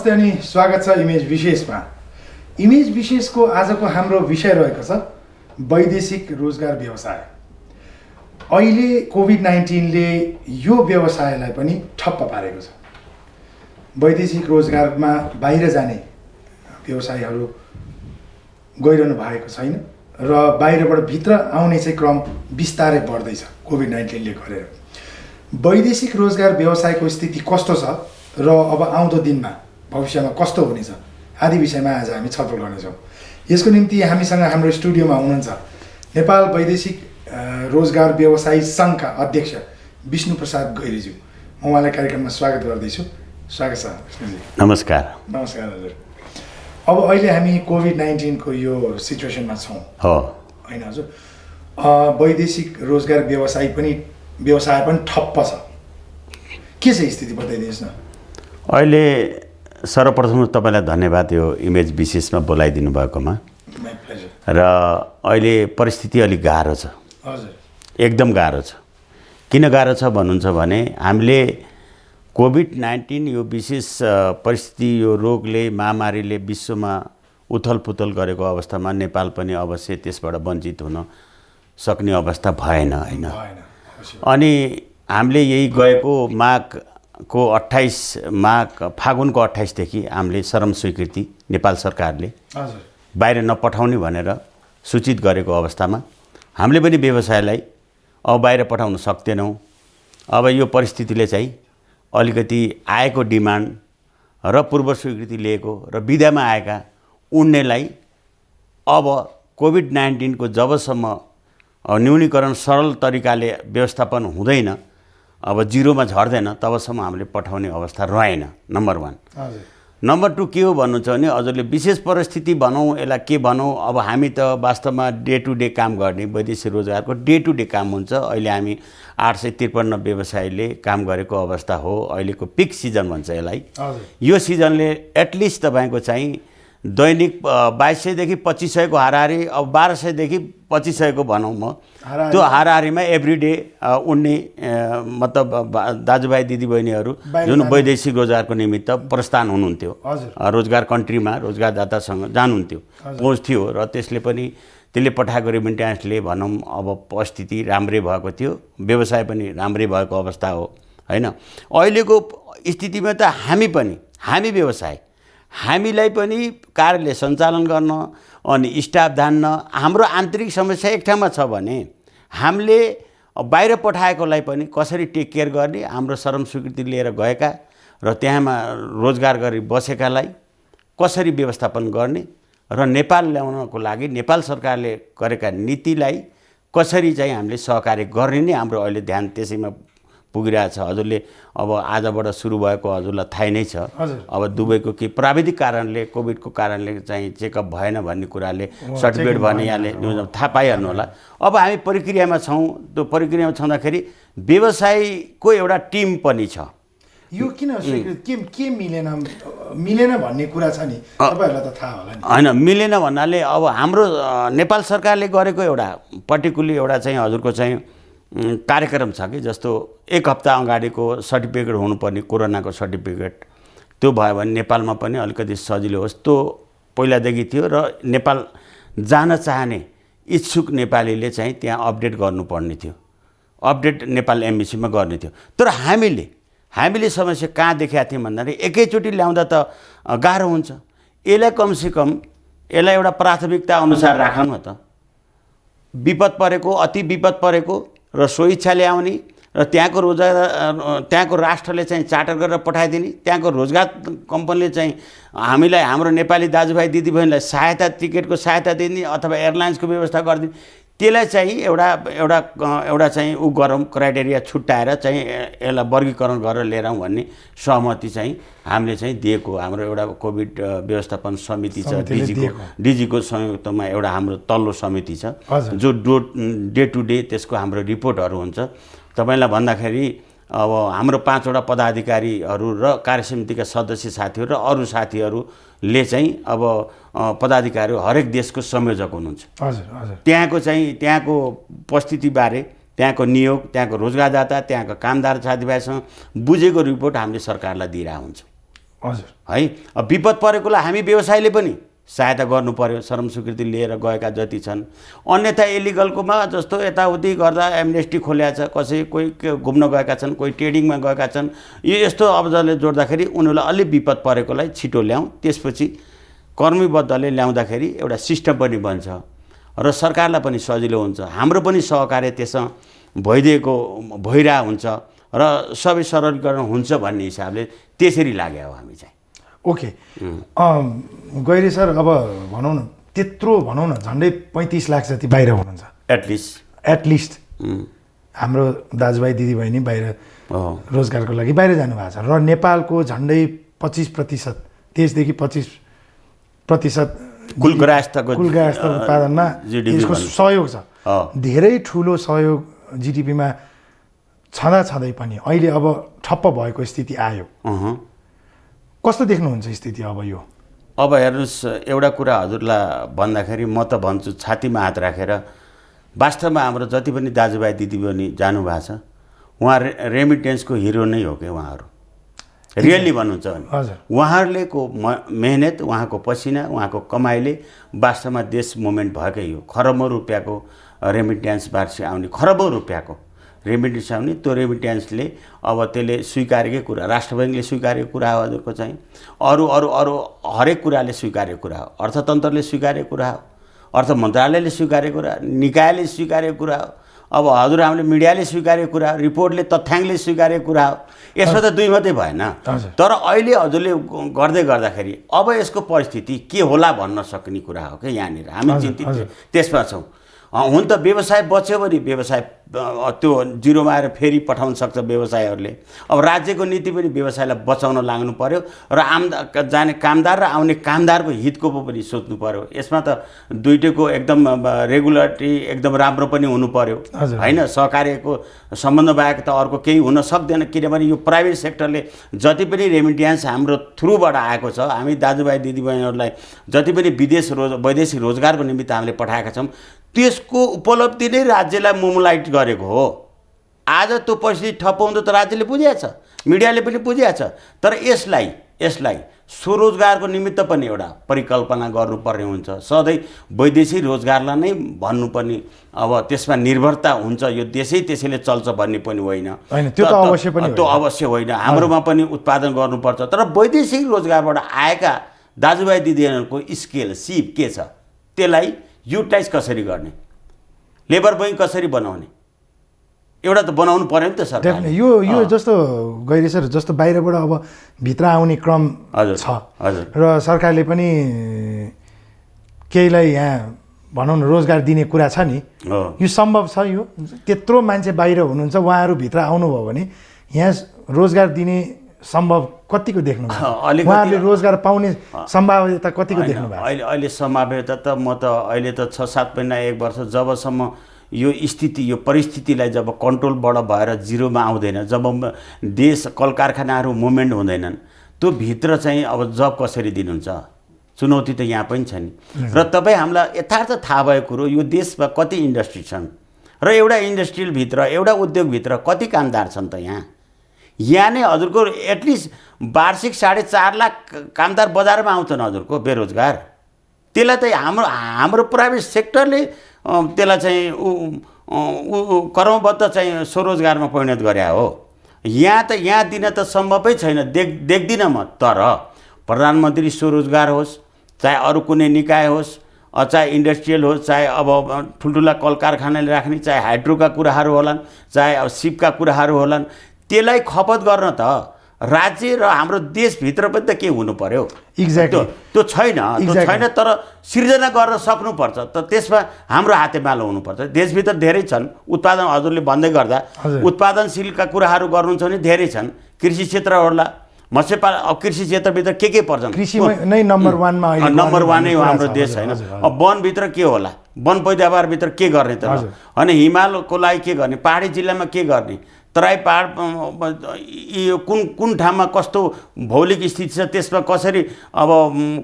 नमस्ते अनि स्वागत छ इमेज विशेषमा। इमेज विशेषको आजको हाम्रो विषय रहेको छ वैदेशिक रोजगार व्यवसाय। अहिले कोभिड-19ले यो व्यवसायलाई पनि ठप्प पारेको छ। वैदेशिक रोजगारमा बाहिर जाने व्यवसायीहरू गइरहनु भएको छैन र बाहिरबाट भित्र आउने चाहिँ क्रम बिस्तारै बढ्दैछ कोभिड-19ले गरेर। वैदेशिक रोजगार व्यवसायको स्थिति कस्तो छ र अब आउँदो दिनमा भविष्यमा कस्तो हुनेछ आदि विषयमा आज हामी छलफल गर्नेछौँ। यसको निम्ति हामीसँग हाम्रो स्टुडियोमा हुनुहुन्छ नेपाल वैदेशिक रोजगार व्यवसायी सङ्घका अध्यक्ष विष्णु प्रसाद गैरीज्यू। म उहाँलाई कार्यक्रममा स्वागत गर्दैछु। स्वागत छ विष्णुजी। नमस्कार। नमस्कार हजुर। अब अहिले हामी कोभिड-19को यो सिचुएसनमा छौँ होइन हजुर। वैदेशिक रोजगार व्यवसाय पनि ठप्प छ। के छ स्थिति बताइदिनुहोस् न। अहिले सर्वप्रथम तपाईँलाई धन्यवाद यो इमेज विशेषमा बोलाइदिनु भएकोमा। र अहिले परिस्थिति अलिक गाह्रो छ हजुर, एकदम गाह्रो छ। किन गाह्रो छ भन्नुहुन्छ भने हामीले कोभिड-19 यो विशेष परिस्थिति, यो रोगले, महामारीले विश्वमा उथलपुथल गरेको अवस्थामा नेपाल पनि अवश्य त्यसबाट वञ्चित हुन सक्ने अवस्था भएन होइन। अनि हामीले यही गएको फागुनको 28 देखि हामीले चरम स्वीकृति नेपाल सरकारले बाहिर नपठाउने भनेर सूचित गरेको अवस्थामा हामीले पनि व्यवसायलाई अब बाहिर पठाउन सक्दैनौँ। अब यो परिस्थितिले चाहिँ अलिकति आएको डिमान्ड र पूर्व स्वीकृति लिएको र विधामा आएका उड्नेलाई अब कोभिड-19 को जबसम्म न्यूनीकरण सरल तरिकाले व्यवस्थापन हुँदैन, अब जिरोमा झर्दैन, तबसम्म हामीले पठाउने अवस्था रहेन। नम्बर 1। नम्बर 2 के हो भन्नुहुन्छ भने हजुरले विशेष परिस्थिति भनौँ, यसलाई के भनौँ, अब हामी त वास्तवमा डे टु डे काम गर्ने वैदेशिक रोजगारको डे टु डे काम हुन्छ। अहिले हामी 853 व्यवसायीले काम गरेको अवस्था हो। अहिलेको पिक सिजन भन्छ यसलाई। यो सिजनले एटलिस्ट तपाईँको चाहिँ दैनिक 2200 देखि 2500 को हाराहारी, अब 1200 देखि 2500 को भनौँ म, त्यो हाराहारीमा एभ्रिडे उड्ने मतलब दाजुभाइ दिदीबहिनीहरू जुन वैदेशिक रोजगारको निमित्त प्रस्थान हुनुहुन्थ्यो, रोजगार कन्ट्रीमा रोजगारदातासँग जानुहुन्थ्यो, पहुँच थियो र त्यसले पठाएको रेमिट्यान्सले भनौँ अब परिस्थिति राम्रै भएको थियो, व्यवसाय पनि राम्रै भएको अवस्था हो होइन। अहिलेको स्थितिमा त हामी व्यवसाय, हामीलाई पनि कार्यालय सञ्चालन गर्न अनि स्टाफ धान्न, हाम्रो आन्तरिक समस्या एक ठाउँमा छ भने हामीले बाहिर पठाएकोलाई पनि कसरी टेक केयर गर्ने, हाम्रो चरम स्वीकृति लिएर गएका र त्यहाँमा रोजगार गरी बसेकालाई कसरी व्यवस्थापन गर्ने र नेपाल ल्याउनको लागि नेपाल सरकारले गरेका नीतिलाई कसरी चाहिँ हामीले सहकार्य गर्ने नै हाम्रो अहिले ध्यान त्यसैमा पुगिरहेछ। हजुरले अब आजबाट सुरु भएको हजुरलाई थाहै नै छ। अब दुबईको के प्राविधिक कारणले, कोभिडको कारणले चाहिँ चेकअप भएन भन्ने कुराले सर्टिफिकेट भने यहाँले थाहा पाइहाल्नु होला। अब हामी प्रक्रियामा छौँ। त्यो प्रक्रियामा छँदाखेरि व्यवसायको एउटा टिम पनि छ। यो किन के मिलेन भन्ने कुरा छ नि, तपाईँहरूलाई त थाहा होला नि। होइन, मिलेन भन्नाले अब हाम्रो नेपाल सरकारले गरेको एउटा पर्टिकुलरली एउटा चाहिँ हजुरको चाहिँ कार्यक्रम छ कि जस्तो 1 हप्ता अगाडिको सर्टिफिकेट हुनुपर्ने कोरोनाको सर्टिफिकेट, त्यो भयो भने नेपालमा पनि अलिकति सजिलो होस्। त्यो पहिलादेखि थियो र नेपाल जान चाहने इच्छुक नेपालीले चाहिँ त्यहाँ अपडेट गर्नुपर्ने थियो, अपडेट नेपाल एम्बेसीमा गर्ने थियो। तर हामीले समस्या कहाँ देखाएको थियौँ भन्दाखेरि एकैचोटि ल्याउँदा त गाह्रो हुन्छ। यसलाई कमसेकम यसलाई एउटा प्राथमिकता अनुसार राखौँ न त। विपद परेको, अति विपद परेको र स्वइच्छाले आउने र त्यहाँको राष्ट्रले चाहिँ चार्टर गरेर पठाइदिने, त्यहाँको रोजगार कम्पनीले चाहिँ हामीलाई, हाम्रो नेपाली दाजुभाइ दिदीबहिनीलाई टिकटको सहायता दिने अथवा एयरलाइन्सको व्यवस्था गरिदिने, त्यसलाई चाहिँ एउटा चाहिँ गरौँ, क्राइटेरिया छुट्याएर चाहिँ यसलाई वर्गीकरण गरेर लिएर आउँ भन्ने सहमति चाहिँ हामीले चाहिँ दिएको। हाम्रो एउटा कोभिड व्यवस्थापन समिति छ, डिजीको संयुक्तमा एउटा हाम्रो तल्लो समिति छ जो डे टु डे त्यसको हाम्रो रिपोर्टहरू हुन्छ। तपाईँलाई भन्दाखेरि अब हाम्रो 5 वटा पदाधिकारीहरू र कार्यसमितिका सदस्य साथीहरू र अरू साथीहरूले चाहिँ अब पदाधिकारीहरू हरेक देशको संयोजक हुनुहुन्छ। त्यहाँको उपस्थितिबारे, त्यहाँको नियोग, त्यहाँको रोजगारदाता, त्यहाँको कामदार साथीभाइसँग बुझेको रिपोर्ट हामीले सरकारलाई दिइरहेको हुन्छ। हजुर है। अब विपद परेकोलाई हामी व्यवसायले पनि सहायता गर्नु पर्यो, श्रम स्वीकृति लिएर गएका जति छन्। अन्यथा इलिगलकोमा जस्तो यताउति गर्दा एमनेस्टी खोल्या छ, कोही घुम्न गएका छन्, कोही ट्रेडिङमा गएका छन्। यो यस्तो अवधिले जोड्दाखेरि उनीहरूलाई अलि विपद परेकोलाई छिटो ल्याउँ, त्यसपछि कर्मीबद्धले ल्याउँदाखेरि एउटा सिस्टम पनि बन्छ र सरकारलाई पनि सजिलो हुन्छ, हाम्रो पनि सहकार्य त्यसमा भइरहेको हुन्छ र सबै सरलीकरण हुन्छ भन्ने हिसाबले त्यसरी लाग्यो हो हामी चाहिँ। ओके गैरे सर, अब भनौँ न त्यत्रो भनौँ न झन्डै 35 लाख जति बाहिर हुनुहुन्छ एटलिस्ट हाम्रो दाजुभाइ दिदीबहिनी बाहिर रोजगारको लागि बाहिर जानुभएको छ र नेपालको झन्डै 25% 23 देखि 25% कुल ग्राहस्थको उत्पादनमा यसको सहयोग छ। धेरै ठुलो सहयोग जिडिपीमा छँदै पनि अहिले अब ठप्प भएको स्थिति आयो। कस्तो देख्नुहुन्छ स्थिति अब यो? अब हेर्नुहोस्, एउटा कुरा हजुरलाई भन्दाखेरि म त भन्छु छातीमा हात राखेर, वास्तवमा हाम्रो जति पनि दाजुभाइ दिदीबहिनी जानुभएको छ उहाँ रेमिटेन्सको हिरो नै हो कि उहाँहरू, रियल्ली भन्नुहुन्छ भने उहाँहरूको मेहनत, उहाँको पसिना, उहाँको कमाइले वास्तवमा देश मुभमेन्ट भएकै हो। खरबौँ रुपियाँको रेमिटेन्स वार्षिक आउने, खरबौँ रुपियाँको रेमिटेन्स आउने, त्यो रेमिटेन्सले अब त्यसले स्वीकारेकै कुरा, राष्ट्र बैङ्कले स्वीकारेको कुरा हो हजुरको चाहिँ, अरू हरेक कुराले स्वीकारेको कुरा हो, अर्थतन्त्रले स्वीकारेको कुरा हो, अर्थ मन्त्रालयले स्वीकारेको कुरा, निकायले स्वीकारेको कुरा हो, अब हजुर हामीले मिडियाले स्वीकारेको कुरा, रिपोर्टले तथ्याङ्कले स्वीकारेको कुरा हो। यसमा त दुई मात्रै भएन। तर अहिले हजुरले गर्दै गर्दाखेरि अब यसको परिस्थिति के होला भन्न सक्ने कुरा हो कि यहाँनिर हामी चिन्तित त्यसमा छौँ। हुन त व्यवसाय बच्यो भने व्यवसाय त्यो जिरोमा आएर फेरि पठाउन सक्छ व्यवसायहरूले। अब राज्यको नीति पनि व्यवसायलाई बचाउन लाग्नु पर्यो र जाने कामदार र आउने कामदारको हितको पनि सोच्नु पर्यो। यसमा त दुईटैको एकदम रेगुलेटरी एकदम राम्रो पनि हुनु पर्यो हैन। सहकार्यको सम्बन्ध बाहेक त अर्को केही हुन सक्दैन, किनभने यो प्राइभेट सेक्टरले जति पनि रेमिट्यान्स हाम्रो थ्रुबाट आएको छ, हामी दाजुभाइ दिदीबहिनीहरूलाई जति पनि वैदेशिक रोजगारको निमित्त हामीले पठाएका छौँ, त्यसको उपलब्धि नै राज्यलाई मोमुलाइट गरेको हो। आज त्यो परिस्थिति ठप्प हुँदा त राज्यले बुझेको छ, मिडियाले पनि बुझेको छ। तर यसलाई स्वरोजगारको निमित्त पनि एउटा परिकल्पना गर्नुपर्ने हुन्छ। सधैँ वैदेशिक रोजगारलाई नै भन्नुपर्ने, अब त्यसमा निर्भरता हुन्छ यो देशै त्यसैले चल्छ भन्ने पनि होइन, त्यो अवश्य होइन। हाम्रोमा पनि उत्पादन गर्नुपर्छ। तर वैदेशिक रोजगारबाट आएका दाजुभाइ दिदीहरूको स्किल सिप के छ, त्यसलाई युटिलाइज कसरी गर्ने, लेबर बैंक कसरी बनाउने, एउटा त बनाउनु पर्यो नि त सरकारले। यो जस्तो गैरे सर, जस्तो बाहिरबाट अब भित्र आउने क्रम छ र सरकारले पनि केहीलाई यहाँ भनौँ न रोजगार दिने कुरा छ नि, यो सम्भव छ? यो त्यत्रो मान्छे बाहिर हुनुहुन्छ, उहाँहरू भित्र आउनुभयो भने यहाँ रोजगार दिने सम्भव कतिको देख्नु भयो? उहाँहरूले रोजगार पाउने सम्भाव्यता कतिको देख्नु भयो? अहिले सम्भाव्यता त म त अहिले त 6-7 महिना 1 वर्ष जबसम्म यो स्थिति यो परिस्थितिलाई जब कन्ट्रोलबाट भएर जिरोमा आउँदैन, जब देश कल कारखानाहरू मुभमेन्ट हुँदैनन्, त्यो भित्र चाहिँ अब जब कसरी दिनुहुन्छ? चुनौती त यहाँ पनि छ नि। र तपाईँ हामीलाई यथार्थ थाहा भएको कुरो, यो देशमा कति इन्डस्ट्री छन् र एउटा इन्डस्ट्रियलभित्र एउटा उद्योगभित्र कति कामदार छन् त यहाँ नै हजुरको एटलिस्ट वार्षिक 4.5 लाख कामदार बजारमा आउँछन् हजुरको बेरोजगार। त्यसलाई त हाम्रो प्राइभेट सेक्टरले त्यसलाई चाहिँ कर्मबद्ध चाहिँ स्वरोजगारमा परिणत गरे हो। यहाँ दिन त सम्भवै छैन, देख्दिनँ म। तर प्रधानमन्त्री स्वरोजगार होस्, चाहे अरू कुनै निकाय होस्, चाहे इन्डस्ट्रियल होस्, चाहे अब ठुल्ठुला कल कारखानाले राख्ने, चाहे हाइड्रोका कुराहरू होलान्, चाहे अब सिपका कुराहरू होलान्, त्यसलाई खपत गर्न त राज्य र हाम्रो देशभित्र पनि त के हुनु पर्यो? एक्ज्याक्टली त्यो छैन। तर सिर्जना गर्न सक्नुपर्छ। त त्यसमा हाम्रो हातेमालो हुनुपर्छ। देशभित्र धेरै छन् उत्पादन, हजुरले भन्दै गर्दा उत्पादनशीलका कुराहरू गर्नुहुन्छ भने धेरै छन्। कृषि क्षेत्र होला, मत्स्यपालन, अब कृषि क्षेत्रभित्र के पर्छन्? कृषि नै नम्बर 1 नै हो हाम्रो देश होइन। अब वनभित्र के होला, वन पैदावारभित्र के गर्ने त? अनि हिमालको लागि के गर्ने, पहाडी जिल्लामा के गर्ने, तराई पहाड यो कुन ठाउँमा कस्तो भौगोलिक स्थिति छ, त्यसमा कसरी अब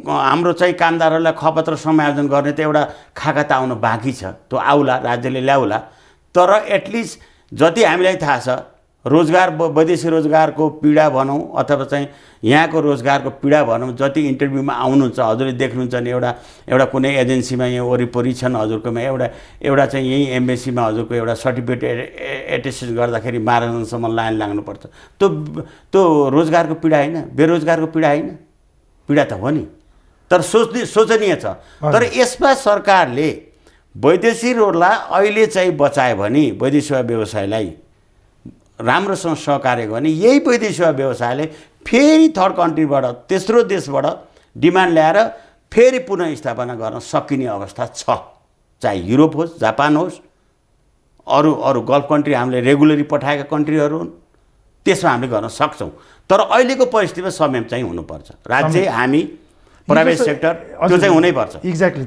हाम्रो चाहिँ कामदारहरूलाई खपत र समायोजन गर्ने त एउटा खाका त आउनु बाँकी छ। त्यो आउला, राज्यले ल्याउला। तर एटलिस्ट जति हामीलाई थाहा छ रोजगार वैदेशिक रोजगारको पीडा भनौँ अथवा चाहिँ यहाँको रोजगारको पीडा भनौँ, जति इन्टरभ्यूमा आउनुहुन्छ हजुरले देख्नुहुन्छ नि, एउटा कुनै एजेन्सीमा यहाँ वरिपरि छन् हजुरकोमा, एउटा चाहिँ यहीँ एम्बेसीमा हजुरको एउटा सर्टिफिकेट एटेस्टेसन गर्दाखेरि माराथनसम्म लाइन लाग्नुपर्छ। त्यो रोजगारको पीडा होइन, बेरोजगारको पीडा होइन, पीडा त हो नि, तर सोचनीय छ। तर यसमा सरकारले वैदेशिक रोजलाई अहिले चाहिँ बचायो भने, वैदेशिक व्यवसायलाई राम्रोसँग सहकार्य गर्ने, यही वैदेशिक व्यवसायले फेरि थर्ड कन्ट्रीबाट, तेस्रो देशबाट डिमान्ड ल्याएर फेरि पुनः स्थापना गर्न सकिने अवस्था छ। चाहे युरोप होस्, जापान होस्, अरू गल्फ कन्ट्री हामीले रेगुलरी पठाएका कन्ट्रीहरू हुन्, त्यसमा हामीले गर्न सक्छौँ। तर अहिलेको परिस्थितिमा संयम चाहिँ हुनुपर्छ। राज्य, हामी, प्राइभेट सेक्टर, त्यो चाहिँ हुनैपर्छ। एक्ज्याक्टली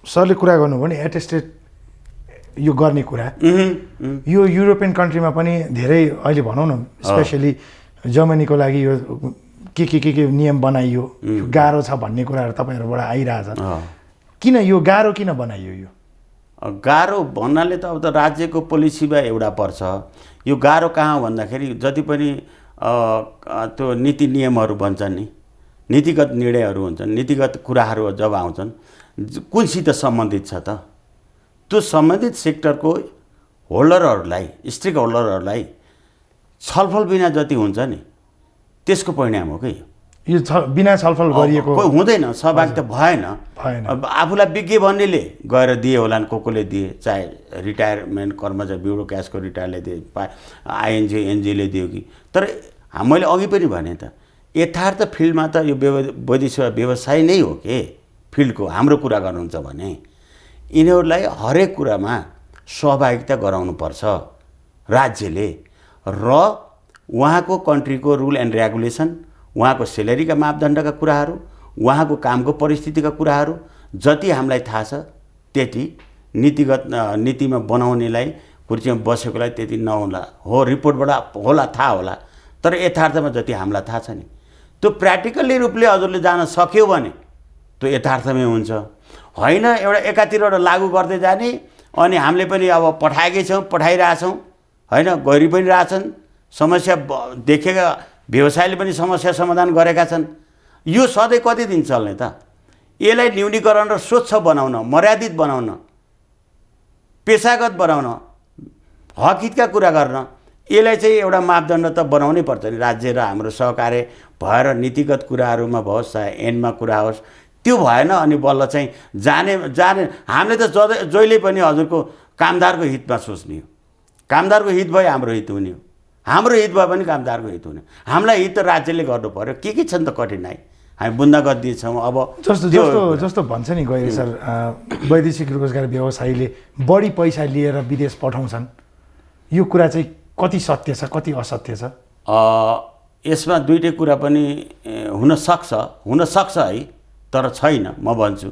सरले कुरा गर्नुभयो नि, एटेस्टेड यो गर्ने कुरा, यो युरोपियन कन्ट्रीमा पनि धेरै अहिले भनौँ न, स्पेसली जर्मनीको लागि यो के नियम बनाइयो, गाह्रो छ भन्ने कुराहरू तपाईँहरूबाट आइरहेछ। किन यो गाह्रो किन बनाइयो? यो गाह्रो भन्नाले त अब त राज्यको पोलिसीमा एउटा पर्छ। यो गाह्रो कहाँ भन्दाखेरि जति पनि त्यो नीति नियमहरू भन्छन् नि, नीतिगत निर्णयहरू हुन्छन्, नीतिगत कुराहरू जब आउँछन्, कुनसित सम्बन्धित छ त, त्यो सम्बन्धित सेक्टरको होल्डरहरूलाई, स्टेक होल्डरहरूलाई छलफल बिना जति हुन्छ नि त्यसको परिणाम हो कि यो बिना छलफल गरिएको हुँदैन, सहभागिता भएन। अब आफूलाई विज्ञ भन्नेले गएर दिए होलान्, कोले दिए, चाहे रिटायरमेन्ट कर्मचारी ब्युरो क्यासको रिटायरले दिए, आइएनजी एनजीले दियो कि। तर मैले अघि पनि भने त यथार्थ फिल्डमा त यो वैदेशिक व्यवसाय नै हो कि फिल्डको। हाम्रो कुरा गर्नुहुन्छ भने यिनीहरूलाई हरेक कुरामा सहभागिता गराउनुपर्छ राज्यले, र उहाँको कन्ट्रीको रुल एन्ड रेगुलेसन, उहाँको सेलेरीका मापदण्डका कुराहरू, उहाँको कामको परिस्थितिका कुराहरू जति हामीलाई थाहा छ त्यति नीतिमा बनाउनेलाई, कुर्सीमा बसेकोलाई त्यति नहोला। हो, रिपोर्टबाट होला, थाहा होला, तर यथार्थमा जति हामीलाई थाहा छ नि, त्यो प्र्याक्टिकल्ली रूपले हजुरले जान सक्यो भने त्यो यथार्थमै हुन्छ। होइन एउटा एकातिरबाट लागू गर्दै जाने, अनि हामीले पनि अब पठाएकै छौँ, पठाइरहेछौँ, होइन, गरि पनि रहेछन्, समस्या देखेका व्यवसायले पनि समस्या समाधान गरेका छन्। यो सधैँ कति दिन चल्ने त? यसलाई न्यूनीकरण र स्वच्छ बनाउन, मर्यादित बनाउन, पेसागत बनाउन, हक हितका कुरा गर्न, यसलाई चाहिँ एउटा मापदण्ड त बनाउनै पर्छ नि। राज्य र हाम्रो सहकार्य भएर नीतिगत कुराहरूमा होस्, चाहे एन्डमा कुरा होस्, त्यो भएन अनि बल्ल चाहिँ जाने हामीले त जहिले पनि हजुरको कामदारको हितमा सोच्ने हो। कामदारको हित भयो हाम्रो हित हुने हो, हाम्रो हित भयो भने कामदारको हित हुने। हामीलाई हित त राज्यले गर्नु पर्यो। के छन् त कठिनाइ हामी बुझ्न गइदिन्छौँ। अब जस्तो भन्छ नि गैरी सर, वैदेशिक रोजगार व्यवसायीले बढी पैसा लिएर विदेश पठाउँछन्, यो कुरा चाहिँ कति सत्य छ, कति असत्य छ? यसमा दुईटै कुरा पनि हुनसक्छ है, तर छैन। म भन्छु,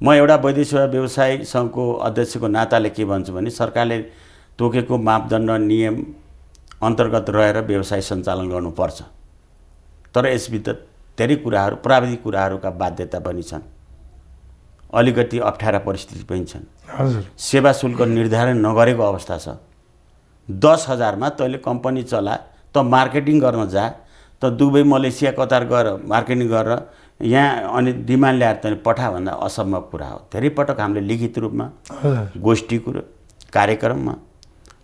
म एउटा वैदेशिक व्यवसाय सङ्घको अध्यक्षको नाताले के भन्छु भने, सरकारले तोकेको मापदण्ड नियम अन्तर्गत रहेर व्यवसाय सञ्चालन गर्नुपर्छ। तर यसभित्र धेरै कुराहरू, प्राविधिक कुराहरूका बाध्यता पनि छन्, अलिकति अप्ठ्यारा परिस्थिति पनि छन्। हजुर, सेवा शुल्क निर्धारण नगरेको अवस्था छ। 10,000मा तैँले कम्पनी चला, त मार्केटिङ गर्न जा, त दुबई, मलेसिया, कतार गएर मार्केटिङ गरेर यहाँ अनि डिमान्ड ल्याएर तैँले पठा भन्दा असम्भव कुरा हो। धेरै पटक हामीले लिखित रूपमा, गोष्ठी कुरो कार्यक्रममा,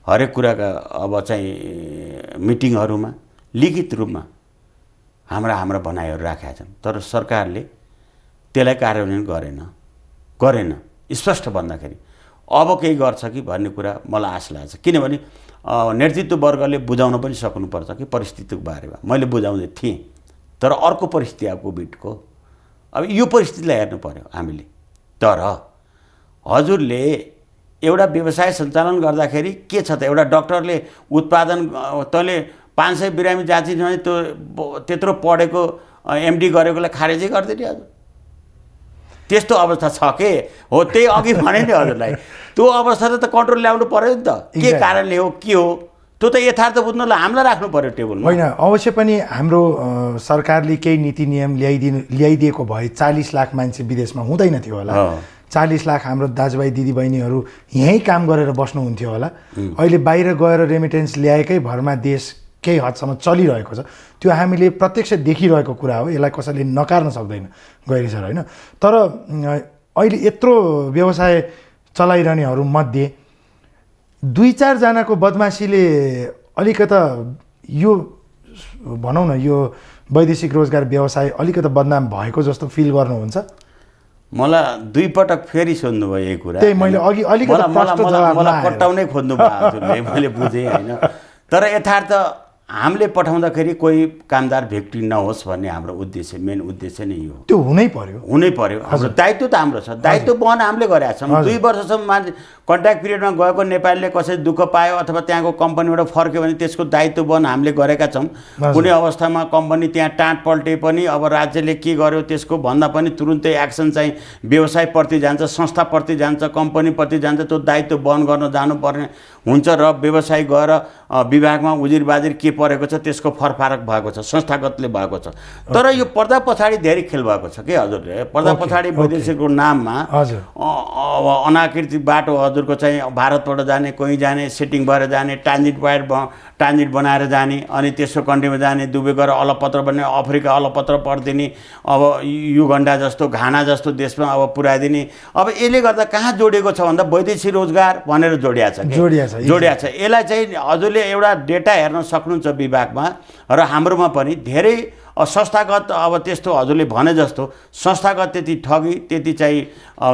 हरेक कुराका अब चाहिँ मिटिङहरूमा लिखित रूपमा हाम्रा भनाइहरू राखेका छन्, तर सरकारले त्यसलाई कार्यान्वयन गरेन। स्पष्ट भन्दाखेरि अब केही गर्छ कि भन्ने कुरा मलाई आश लाग्छ। किनभने नेतृत्व वर्गले बुझाउन पनि सक्नुपर्छ कि परिस्थितिको बारेमा। मैले बुझाउँदै थिएँ, तर अर्को परिस्थिति अब कोभिडको, अब यो परिस्थितिलाई हेर्नु पर्यो हामीले। तर हजुरले एउटा व्यवसाय सञ्चालन गर्दाखेरि के छ त, एउटा डक्टरले उत्पादन, तैँले 500 बिरामी जाँची भने त्यो त्यत्रो पढेको एमडी गरेकोलाई खारेजै गरिदिने हजुर। त्यस्तो अवस्था छ के हो, त्यही अघि भने नि हजुरलाई, त्यो अवस्थालाई त कन्ट्रोल ल्याउनु पर्यो नि त। के कारणले हो, के हो, त्यो त यथार्थ बुझ्नलाई हामीलाई राख्नु पर्यो टेबलमा। होइन, अवश्य पनि हाम्रो सरकारले केही नीति नियम ल्याइदिएको भए 40 लाख मान्छे विदेशमा हुँदैन थियो होला। 40 लाख हाम्रो दाजुभाइ दिदीबहिनीहरू यहीँ काम गरेर बस्नुहुन्थ्यो होला। अहिले बाहिर गएर रेमिटेन्स ल्याएकै भरमा देश केही हदसम्म चलिरहेको छ। त्यो हामीले प्रत्यक्ष देखिरहेको कुरा हो, यसलाई कसैले नकार्न सक्दैन गैरी सर, होइन? तर अहिले यत्रो व्यवसाय चलाइरहनेहरूमध्ये 2-4 जनाको बदमासीले अलिकता यो भनौँ न यो वैदेशिक रोजगार व्यवसाय अलिकता बदनाम भएको जस्तो फिल गर्नुहुन्छ? मलाई 2 पटक फेरि सोध्नुभयो यही कुरा। त्यही मैले अघि अलिकति प्रश्न जवाब मलाई कट्टाउनै खोज्नुभयो हजुरले, मैले बुझेँ होइन। तर यथार्थ हामीले पठाउँदाखेरि कोही कामदार भेक्टी नहोस् भन्ने हाम्रो उद्देश्य, मेन उद्देश्य नै यो। त्यो हुनै पर्यो, हुनै पर्यो। हाम्रो दायित्व त हाम्रो छ, दायित्व वहन हामीले गरेका छौँ। 2 वर्षसम्म मान्छे कन्ट्याक्ट पिरियडमा गएको नेपालीले कसै दुःख पायो अथवा त्यहाँको कम्पनीबाट फर्क्यो भने त्यसको दायित्व वहन हामीले गरेका छौँ। कुनै अवस्थामा कम्पनी त्यहाँ टाँट पल्टे पनि अब राज्यले के गर्यो त्यसको भन्दा पनि तुरुन्तै एक्सन चाहिँ व्यवसायप्रति जान्छ, संस्थाप्रति जान्छ, कम्पनीप्रति जान्छ। त्यो दायित्व वहन गर्न जानुपर्ने हुन्छ र व्यवसाय गएर विभागमा उजिरबाजिर के परेको छ त्यसको फरफारक भएको छ, संस्थागतले भएको छ। तर यो पर्दा पछाडि धेरै खेल भएको छ के हजुरले? पर्दा पछाडि वैदेशिकको नाममा अब अनाकृतिक बाटो हजुरको चाहिँ भारतबाट जाने, कोही जाने, सेटिङ भएर जाने, ट्रान्जिट बनाएर जाने, अनि तेस्रो कन्ट्रीमा जाने, दुबई गएर अलपत्र बन्ने, अफ्रिका अलपत्र परिदिने, अब युगन्डा जस्तो घाना जस्तो देशमा अब पुर्याइदिने। अब यसले गर्दा कहाँ जोडिएको छ भन्दा वैदेशिक रोजगार भनेर जोडिया छ। यसलाई चाहिँ हजुरले एउटा डेटा हेर्न सक्नुहुन्छ विभागमा र हाम्रोमा पनि धेरै संस्थागत अब त्यस्तो हजुरले भने जस्तो संस्थागत त्यति ठगी त्यति चाहिँ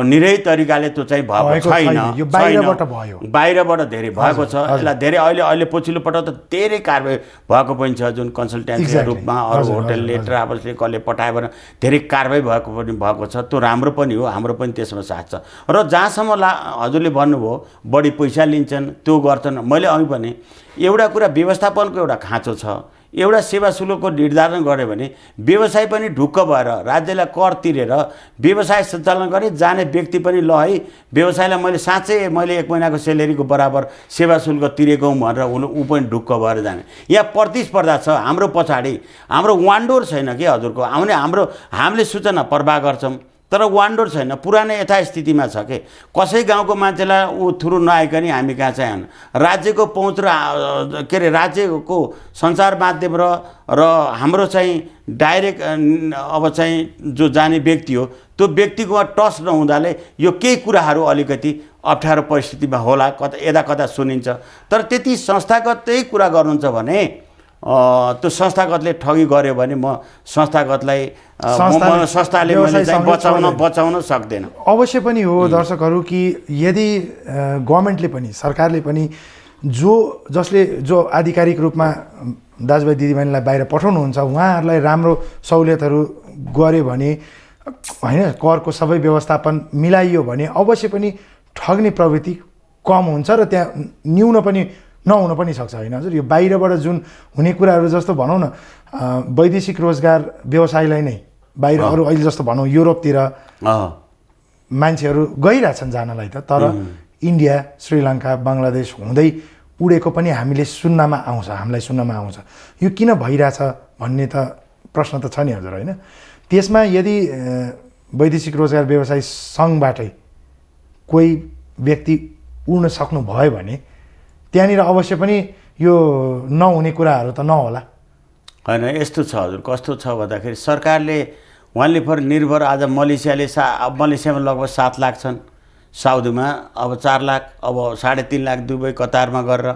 निरै तरिकाले त्यो चाहिँ भएको छैन। यो बाहिरबाट भयो, बाहिरबाट धेरै भएको छ। यसलाई धेरै अहिले पछिल्लो पटक त धेरै कारबाही भएको पनि छ, जुन कन्सल्टेन्सीको रूपमा अरू होटलले ट्राभल्सले कसले पठायो भने धेरै कारबाही भएको पनि भएको छ। त्यो राम्रो पनि हो, हाम्रो पनि त्यसमा साथ छ। र जहाँसम्म हजुरले भन्नुभयो बढी पैसा लिन्छन् त्यो गर्छन्, मैले अघि भने एउटा कुरा व्यवस्थापनको एउटा खाँचो छ। एउटा सेवा शुल्कको निर्धारण गऱ्यो भने व्यवसाय पनि ढुक्क भएर राज्यलाई कर तिरेर व्यवसाय सञ्चालन गर्ने जाने व्यक्ति पनि ल है व्यवसायलाई मैले 1 महिनाको सेलेरीको बराबर सेवा शुल्क तिरेको हुँ भनेर ऊ पनि ढुक्क भएर जाने। यहाँ प्रतिस्पर्धा छ हाम्रो पछाडि, हाम्रो वान्डोर छैन कि हजुरको। हामीले सूचना प्रवाह गर्छौँ तर वान्डोर छैन, पुरानै यथास्थितिमा छ कि कसै गाउँको मान्छेलाई ऊ थ्रु नआइकन हामी कहाँ चाहिँ राज्यको पहुँच र के अरे राज्यको सञ्चार माध्यम र हाम्रो चाहिँ डाइरेक्ट अब चाहिँ जो जाने व्यक्ति हो त्यो व्यक्तिकोमा टच नहुँदाले यो केही कुराहरू अलिकति अप्ठ्यारो परिस्थितिमा होला, यता कता सुनिन्छ। तर त्यति संस्थागतै कुरा गर्नुहुन्छ भने त्यो संस्थागतले ठगी गर्यो भने म संस्थागतलाई संस्थाले मैले चाहिँ बचाउन सक्दैन। अवश्य पनि हो दर्शकहरू कि यदि गभर्मेन्टले पनि सरकारले पनि जो आधिकारिक रूपमा दाजुभाइ दिदीबहिनीलाई बाहिर पठाउनुहुन्छ उहाँहरूलाई राम्रो सहुलियतहरू गर्यो भने होइन, करको सबै व्यवस्थापन मिलाइयो भने अवश्य पनि ठग्ने प्रवृत्ति कम हुन्छ र त्यहाँ नहुन पनि सक्छ, होइन हजुर? यो बाहिरबाट जुन हुने कुराहरू जस्तो भनौँ न वैदेशिक रोजगार व्यवसायलाई नै बाहिर अरू अहिले जस्तो भनौँ युरोपतिर मान्छेहरू गइरहेछन् जानलाई त, तर इन्डिया, श्रीलङ्का, बङ्गलादेश हुँदै उडेको पनि हामीलाई सुन्नमा आउँछ। यो किन भइरहेछ भन्ने त प्रश्न त छ नि हजुर, होइन? त्यसमा यदि वैदेशिक रोजगार व्यवसाय सङ्घबाटै कोही व्यक्ति उड्न सक्नुभयो भने त्यहाँनिर अवश्य पनि यो नहुने कुराहरू त नहोला, होइन? यस्तो छ हजुर, कस्तो छ भन्दाखेरि सरकारले वान लिफर निर्भर आज मलेसियामा लगभग 7 लाख छन्, साउदीमा अब 4 लाख, अब 3.5 लाख दुबई कतारमा गरेर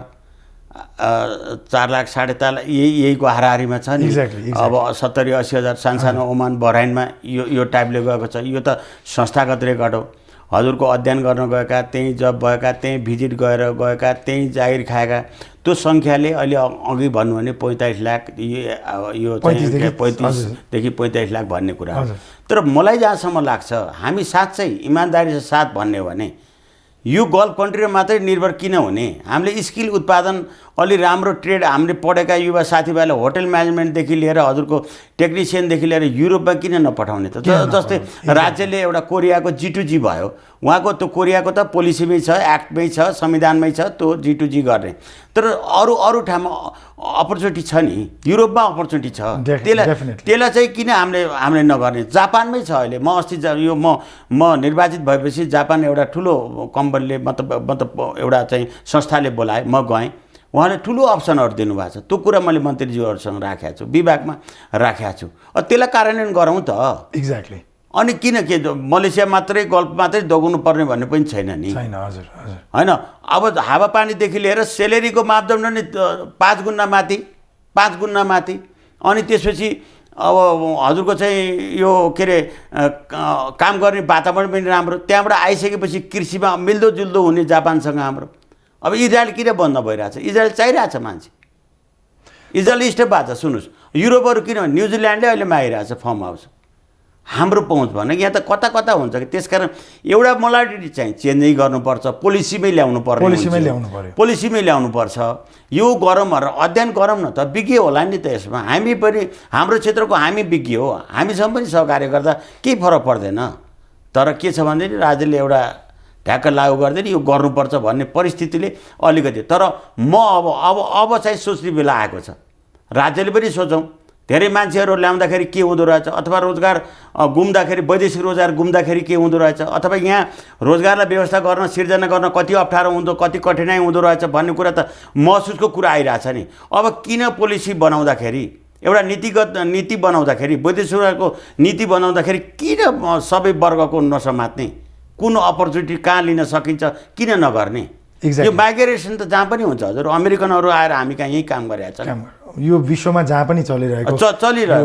4 लाख 4.5 लाख यहीको हाराहारीमा छ नि। अब 70-80 हजार सानो ओमान बहराइनमा यो टाइपले गएको छ। यो त संस्थागत रेकर्ड हो। हजुरको अध्ययन गर्न गएका, त्यहीँ जब भएका, त्यहीँ भिजिट गएका, त्यहीँ जागिर खाएका त्यो सङ्ख्याले अहिले अघि भन्नु भने 45 लाख, यो 35देखि 45 लाख भन्ने कुरा हो। तर मलाई जहाँसम्म लाग्छ हामी साँच्चै इमान्दारी साथ भन्ने हो भने यो गल्फ कन्ट्रीमा मात्रै निर्भर किन हुने? हामीले स्किल उत्पादन अलि राम्रो ट्रेड हामीले पढेका युवा साथीभाइलाई होटल म्यानेजमेन्टदेखि लिएर हजुरको टेक्निसियनदेखि लिएर युरोपमा किन नपठाउने त? जस्तै राज्यले एउटा कोरियाको G2G भयो, उहाँको त्यो कोरियाको त पोलिसीमै छ, एक्टमै छ, संविधानमै छ त्यो G2G गर्ने। तर अरू अरू ठाउँमा अपर्च्युनिटी छ नि, युरोपमा अपर्च्युनिटी छ, त्यसलाई चाहिँ किन हामीले नगर्ने? जापानमै छ अहिले। म अस्ति यो म निर्वाचित भएपछि जापान एउटा ठुलो कम्पनीले मतलब एउटा चाहिँ संस्थाले बोलाए, म गएँ, उहाँले ठुलो अप्सनहरू दिनुभएको छ। त्यो कुरा मैले मन्त्रीज्यूहरूसँग राखेको छु, विभागमा राखेको छु। त्यसलाई कार्यान्वयन गरौँ त। एक्ज्याक्टली। अनि किन के मलेसिया मात्रै गल्फ मात्रै दगाउनु पर्ने भन्ने पनि छैन नि। छैन, हजुर हजुर। होइन, अब हावापानीदेखि लिएर सेलेरीको मापदण्ड नि 5 गुणा माथि, 5 गुणा माथि। अनि त्यसपछि अब हजुरको चाहिँ यो के अरे काम गर्ने वातावरण पनि राम्रो। त्यहाँबाट आइसकेपछि कृषिमा मिल्दोजुल्दो हुने जापानसँग हाम्रो। अब इजरायल किन बन्द भइरहेछ? इजरायल चाहिरहेछ मान्छे, इजरायल स्टेप भएको छ। सुन्नुहोस्, युरोपहरू किन, न्युजिल्यान्डले अहिले आइरहेछ फार्म हाउस। हाम्रो पहुँच भएन, यहाँ त कता कता हुन्छ कि। त्यसकारण एउटा मोडालिटी चाहिँ चेन्जै गर्नुपर्छ, पोलिसीमै ल्याउनु पर्छ, पोलिसीमै ल्याउनुपर्छ। यो गरौँहरू अध्ययन गरौँ न त, विज्ञ होला नि त यसमा। हामी पनि हाम्रो क्षेत्रको हामी विज्ञ हो, हामीसँग पनि सहकार्य गर्दा केही फरक पर्दैन। तर के छ भनेदेखि राज्यले एउटा ढ्याक्क लागु गर्दैन, यो गर्नुपर्छ भन्ने परिस्थितिले अलिकति। तर म अब चाहिँ सोच्ने बेला आएको छ, राज्यले पनि सोचौँ। धेरै मान्छेहरू ल्याउँदाखेरि के हुँदो रहेछ, अथवा रोजगार गुम्दाखेरि, वैदेशिक रोजगार गुम्दाखेरि के हुँदो रहेछ, अथवा यहाँ रोजगारलाई व्यवस्था गर्न, सिर्जना गर्न कति अप्ठ्यारो हुँदो, कति कठिनाइ हुँदो रहेछ भन्ने कुरा त महसुसको कुरा आइरहेछ नि। अब किन पोलिसी बनाउँदाखेरि, एउटा नीति बनाउँदाखेरि, वैदेशिक रोजगारको नीति बनाउँदाखेरि किन सबै वर्गको नसमात्ने? कुन अपर्च्युनिटी कहाँ लिन सकिन्छ, किन नगर्ने? यो माइग्रेसन त जहाँ पनि हुन्छ हजुर। अमेरिकनहरू आएर हामी कहाँ यहीँ काम गरिरहेछ, यो विश्वमा जहाँ पनि चलिरहेको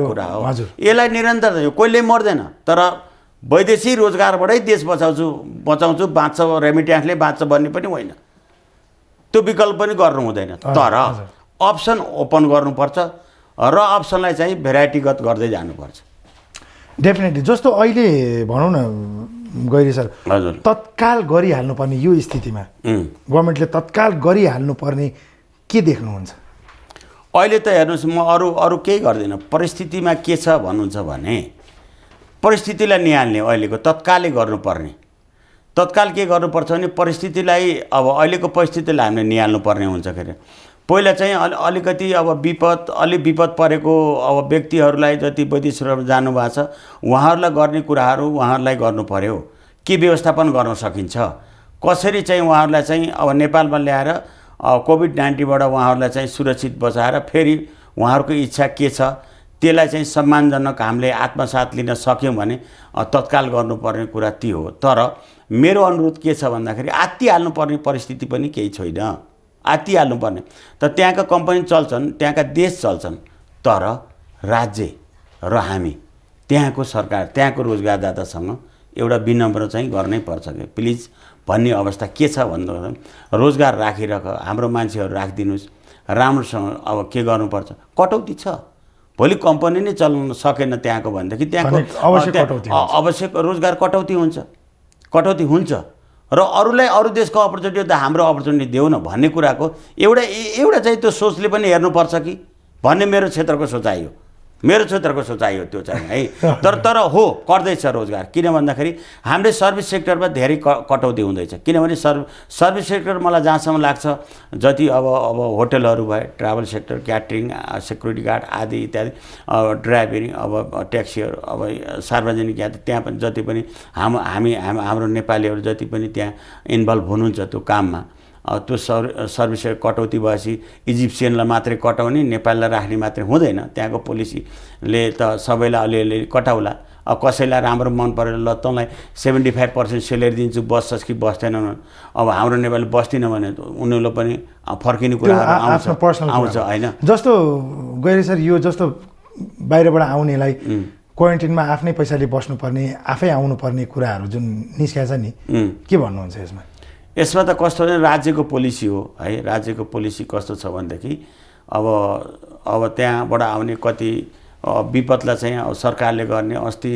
कुरा हो। यसलाई निरन्तर कोहीले मर्दैन। तर वैदेशिक रोजगारबाटै देश बचाउँछु बाँच्छ, रेमिट्यान्सले बाँच्छ भन्ने पनि होइन, त्यो विकल्प पनि गर्नु हुँदैन। तर अप्सन ओपन गर्नुपर्छ र अप्सनलाई चाहिँ भेराइटीगत गर्दै जानुपर्छ। डेफिनेटली। जस्तो अहिले भनौँ न गैरी सर, हजुर, तत्काल गरिहाल्नुपर्ने यो स्थितिमा गभर्मेन्टले तत्काल गरिहाल्नुपर्ने के देख्नुहुन्छ? अहिले त हेर्नुहोस्, म अरू केही गर्दिनँ। परिस्थितिमा के छ भन्नुहुन्छ भने परिस्थितिलाई निहाल्ने, अहिलेको तत्कालै गर्नुपर्ने। तत्काल के गर्नुपर्छ भने परिस्थितिलाई, अब अहिलेको परिस्थितिलाई हामीले निहाल्नुपर्ने हुन्छ। के अरे पहिला चाहिँ अलिकति अब विपद परेको अब व्यक्तिहरूलाई जति वैदेशिकहरू जानुभएको छ उहाँहरूलाई गर्ने कुराहरू उहाँहरूलाई गर्नु पर्यो। के व्यवस्थापन गर्न सकिन्छ, कसरी चाहिँ उहाँहरूलाई चाहिँ अब नेपालमा ल्याएर कोभिड-19बाट उहाँहरूलाई चाहिँ सुरक्षित बचाएर फेरि उहाँहरूको इच्छा के छ त्यसलाई चाहिँ सम्मानजनक हामीले आत्मसात लिन सक्यौँ भने तत्काल गर्नुपर्ने कुरा त्यो हो। तर मेरो अनुरोध के छ भन्दाखेरि आत्तिहाल्नुपर्ने परिस्थिति पनि केही छैन। आत्तिहाल्नुपर्ने त त्यहाँका कम्पनी चल्छन्, त्यहाँका देश चल्छन्, तर राज्य र हामी त्यहाँको सरकार, त्यहाँको रोजगारदातासँग एउटा विनम्र चाहिँ गर्नै पर्छ कि प्लिज भन्ने अवस्था के छ भन्दा रोजगार राखिराख, हाम्रो मान्छेहरू राखिदिनुहोस् राम्रोसँग। अब के गर्नुपर्छ, कटौती छ। भोलि कम्पनी नै चलाउन सकेन त्यहाँको भनेदेखि त्यहाँको आवश्यक रोजगार कटौती हुन्छ र अरूलाई अरू देशको अपर्च्युनिटी त हाम्रो अपर्च्युनिटी देऊ न भन्ने कुराको एउटा चाहिँ त्यो सोचले पनि हेर्नुपर्छ कि भन्ने मेरो क्षेत्रको सोचाइ हो। त्यो चाहिँ है। तर हो कर्दैछ रोजगार। किन भन्दाखेरि हामीले सर्भिस सेक्टरमा धेरै कटौती हुँदैछ। किनभने सर्भिस सेक्टर मलाई जहाँसम्म लाग्छ जति अब होटलहरू भए, travel sector, catering, security guard आदि इत्यादि, ड्राइभरिङ, अब ट्याक्सीहरू, अब सार्वजनिक यातायात, त्यहाँ पनि जति पनि हाम्रो नेपालीहरू जति पनि त्यहाँ इन्भल्भ हुनुहुन्छ त्यो काममा, त्यो सर्भिस कटौती भएपछि इजिप्सियनलाई मात्रै कटाउने, नेपाललाई राख्ने मात्रै हुँदैन। त्यहाँको पोलिसीले त सबैलाई अलिअलि कटाउला। अब कसैलाई राम्रो मन परेर ल तँलाई 75% सेलेरी दिन्छु, बस्छस् कि बस्दैनन्, अब हाम्रो नेपाली बस्दिनँ भने उनीहरूलाई पनि फर्किने कुराहरू आउँछ होइन। जस्तो गैरी सर, यो जस्तो बाहिरबाट आउनेलाई क्वारेन्टिनमा आफ्नै पैसाले बस्नुपर्ने, आफै आउनुपर्ने कुराहरू जुन निस्किया छ नि, के भन्नुहुन्छ यसमा? यसमा त कस्तो भने राज्यको पोलिसी हो है। राज्यको पोलिसी कस्तो छ भनेदेखि अब त्यहाँबाट आउने कति विपदलाई चाहिँ अब सरकारले गर्ने अस्ति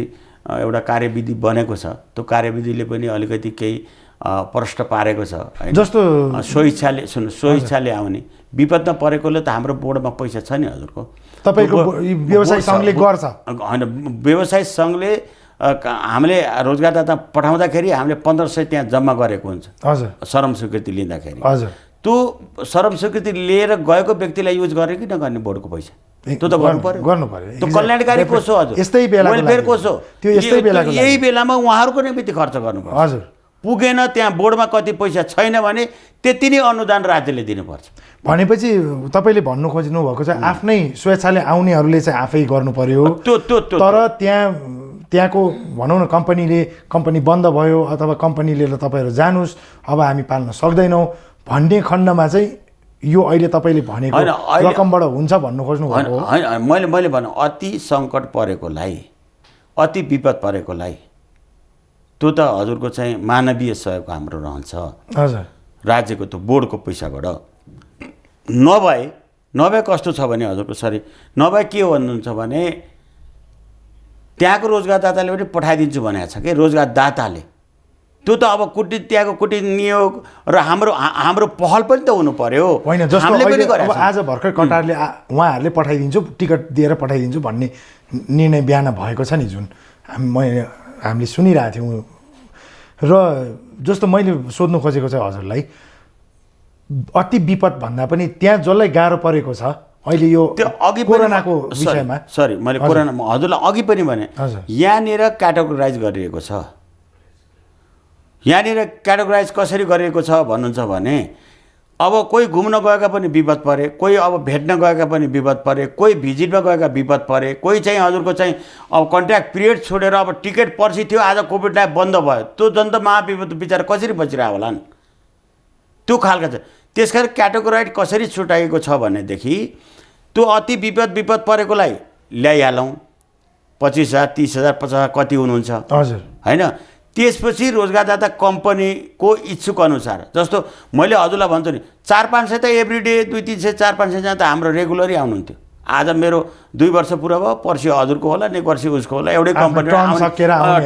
एउटा कार्यविधि बनेको छ। त्यो कार्यविधिले पनि अलिकति केही प्रष्ट पारेको छ हैन। जस्तो स्वेच्छाले आउने विपदमा परेकोले त हाम्रो बोर्डमा पैसा छ नि हजुरको। तपाईँको व्यवसाय सङ्घले गर्छ होइन, व्यवसाय सङ्घले हामीले रोजगारदाता पठाउँदाखेरि हामीले 1500 त्यहाँ जम्मा गरेको हुन्छ हजुर श्रम स्वीकृति लिँदाखेरि। हजुर त्यो श्रम स्वीकृति लिएर गएको व्यक्तिलाई युज गर्ने कि नगर्ने बोर्डको पैसा त्यो त गर्नु पर्यो। त्यो कल्याणकारी कोष हो हजुर, यस्तै बेला वेलफेयर कोष हो। त्यो यस्तै बेलाको लागि यही बेलामा उहाँहरूको निमित्त खर्च गर्नुपर्छ। हजुर पुगेन त्यहाँ बोर्डमा कति पैसा छैन भने त्यति नै अनुदान राज्यले दिनुपर्छ। भनेपछि तपाईँले भन्नु खोज्नु भएको चाहिँ आफ्नै स्वेच्छाले आउनेहरूले चाहिँ आफै गर्नु पर्यो। तर त्यहाँको भनौँ न कम्पनी बन्द भयो अथवा कम्पनीले ल तपाईँहरू जानुहोस् अब हामी पाल्न सक्दैनौँ भन्ने खण्डमा चाहिँ यो अहिले तपाईँले भनेको रकमबाट हुन्छ भन्नु खोज्नु भएको हो। होइन, मैले भने अति सङ्कट परेकोलाई, अति विपद परेकोलाई त्यो त हजुरको चाहिँ मानवीय सहयोग हाम्रो रहन्छ हजुर, राज्यको त्यो बोर्डको पैसाबाट। नभए कस्तो छ भने हजुरको नभए के भन्नुहुन्छ भने त्यहाँको रोजगारदाताले पनि पठाइदिन्छु भनेको छ कि रोजगारदाताले। त्यो त अब त्यहाँको कुटी नियोग र हाम्रो पहल पनि त हुनु पर्यो। होइन, जस्तो अब आज भर्खर कटारले उहाँहरूले पठाइदिन्छु टिकट दिएर पठाइदिन्छु भन्ने निर्णय बिहान भएको छ नि, जुन हामीले सुनिरहेको थियौँ। र जस्तो मैले सोध्नु खोजेको चाहिँ हजुरलाई अति विपद भन्दा पनि त्यहाँ जसलाई गाह्रो परेको छ अहिले यो त्यो अघि कोरोनाको विषयमा मैले कोरोना हजुरलाई अघि पनि भने यहाँनिर क्याटेगोराइज गरिएको छ। यहाँनिर क्याटेगोराइज कसरी गरिएको छ भन्नुहुन्छ भने अब कोही घुम्न गएका पनि विपद परे, कोही अब भेट्न गएका पनि विपद परे, कोही भिजिटमा गएका विपद परे, कोही चाहिँ हजुरको चाहिँ अब कन्ट्र्याक्ट पिरियड छोडेर अब टिकट पर्सि थियो आज कोभिडलाई बन्द भयो, त्यो जनता महाविपद बिचरा कसरी बचिरहेको होलान् त्यो खालका छ। त्यस कारण क्याटेगोराइज कसरी छुटाइएको छ भनेदेखि त्यो अति विपद परेकोलाई ल्याइहालौँ 25,000 30,000 50,000 कति हुनुहुन्छ हजुर होइन। त्यसपछि रोजगारदाता कम्पनीको इच्छुक अनुसार जस्तो मैले हजुरलाई भन्छु नि 400-500 त एभ्रिडे 200-300 400-500 जना त हाम्रो रेगुलरै आउनुहुन्थ्यो। आज मेरो 2 वर्ष पुरा भयो, पर्सि हजुरको होला नि पर्सि उसको होला, एउटै कम्पनी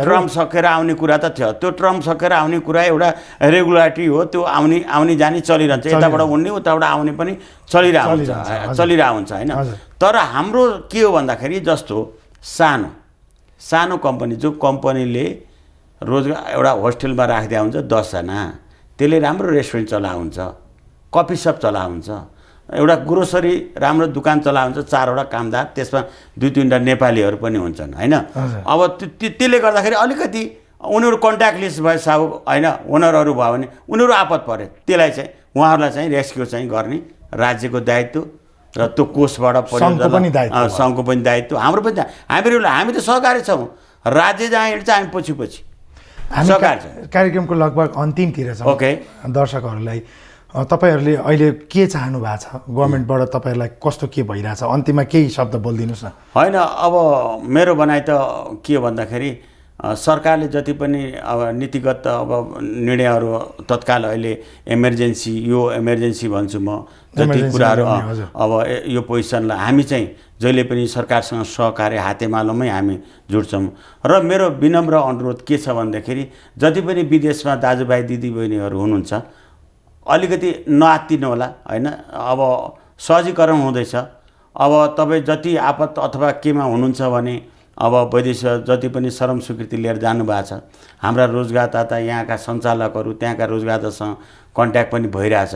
ट्रम सकेर आउने कुरा त थियो। त्यो ट्रम सकेर आउने कुरा एउटा रेगुलारिटी हो, त्यो आउने जाने चलिरहन्छ, यताबाट उड्ने उताबाट आउने पनि चलिरहेको हुन्छ होइन। तर हाम्रो के हो भन्दाखेरि जस्तो सानो कम्पनी जो कम्पनीले रोजगार एउटा होस्टेलमा राखिदिया हुन्छ 10 जना, त्यसले राम्रो रेस्टुरेन्ट चलाउँछ, कफी सप चलाउँछ, एउटा ग्रोसरी राम्रो दुकान चलाउँछ, 4वटा कामदार, त्यसमा 2-3वटा नेपालीहरू पनि हुन्छन् होइन। अब त्यसले गर्दाखेरि अलिकति उनीहरू कन्ट्याक्ट लिस्ट भए साहु होइन ओनरहरू भयो भने उनीहरू आपत परे, त्यसलाई चाहिँ उहाँहरूलाई चाहिँ रेस्क्यु चाहिँ गर्ने राज्यको दायित्व र त्यो कोषबाट सङ्घको पनि दायित्व हाम्रो पनि। हामी त सहकारी छौँ, राज्य जहाँ हिँड्छ हामी पछि कार्यक्रमको लगभग अन्तिमतिर छ। ओके, दर्शकहरूलाई तपाईँहरूले अहिले के चाहनु भएको छ गभर्मेन्टबाट, तपाईँहरूलाई कस्तो के भइरहेछ, अन्तिममा केही शब्द बोलिदिनुहोस् न। होइन, अब मेरो भनाइ त के भन्दाखेरि सरकारले जति पनि अब नीतिगत अब निर्णयहरू तत्काल अहिले यो इमर्जेन्सी भन्छु म, जति कुराहरू अब यो पोजिसनलाई हामी चाहिँ जहिले पनि सरकारसँग सहकार्य हातेमालोमै हामी जुट्छौँ। र मेरो विनम्र अनुरोध के छ भन्दाखेरि जति पनि विदेशमा दाजुभाइ दिदीबहिनीहरू हुनुहुन्छ अलिकति नआत्तिनु होला होइन। अब सहजीकरण हुँदैछ, अब तपाईँ जति आपत अथवा केमा हुनुहुन्छ भने अब वैदेशिक जति पनि श्रम स्वीकृति लिएर जानुभएको छ हाम्रा रोजगारदाता यहाँका सञ्चालकहरू त्यहाँका रोजगारदातासँग कन्ट्याक्ट पनि भइरहेछ।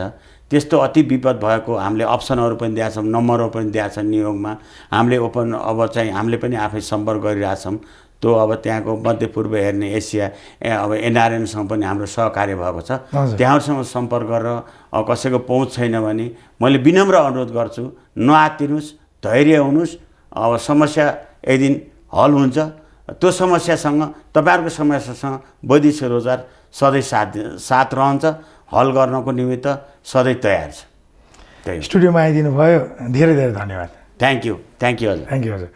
त्यस्तो अति विपद भएको हामीले अप्सनहरू पनि दिएका छौँ, नम्बरहरू पनि दिएका छन् नियोगमा हामीले अब चाहिँ हामीले पनि आफै सम्पर्क गरिरहेछौँ। त्यो अब त्यहाँको मध्यपूर्व हेर्ने एसिया अब एनआरएनसँग पनि हाम्रो सहकार्य भएको छ, त्यहाँहरूसँग सम्पर्क गरेर कसैको पहुँच छैन भने मैले विनम्र अनुरोध गर्छु नआत्तिनुहोस्, धैर्य हुनुहोस्। अब समस्या एक दिन हल हुन्छ, त्यो समस्यासँग तपाईँहरूको समस्यासँग वैदेशिक रोजगार सधैँ साथ रहन्छ, हल गर्नको निमित्त सधैँ तयार छ। स्टुडियोमा आइदिनु भयो, धेरै धेरै धन्यवाद। थ्याङ्क यू हजुर। थ्याङ्क यू हजुर।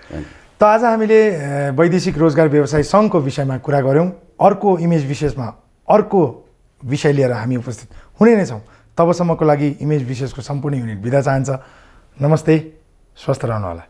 त आज हामीले वैदेशिक रोजगार व्यवसाय सङ्घको विषयमा कुरा गऱ्यौँ। अर्को इमेज विशेषमा अर्को विषय लिएर हामी उपस्थित हुने नै छौँ। तबसम्मको लागि इमेज विशेषको सम्पूर्ण युनिट बिदा चाहन्छ। नमस्ते, स्वस्थ रहनुहोला।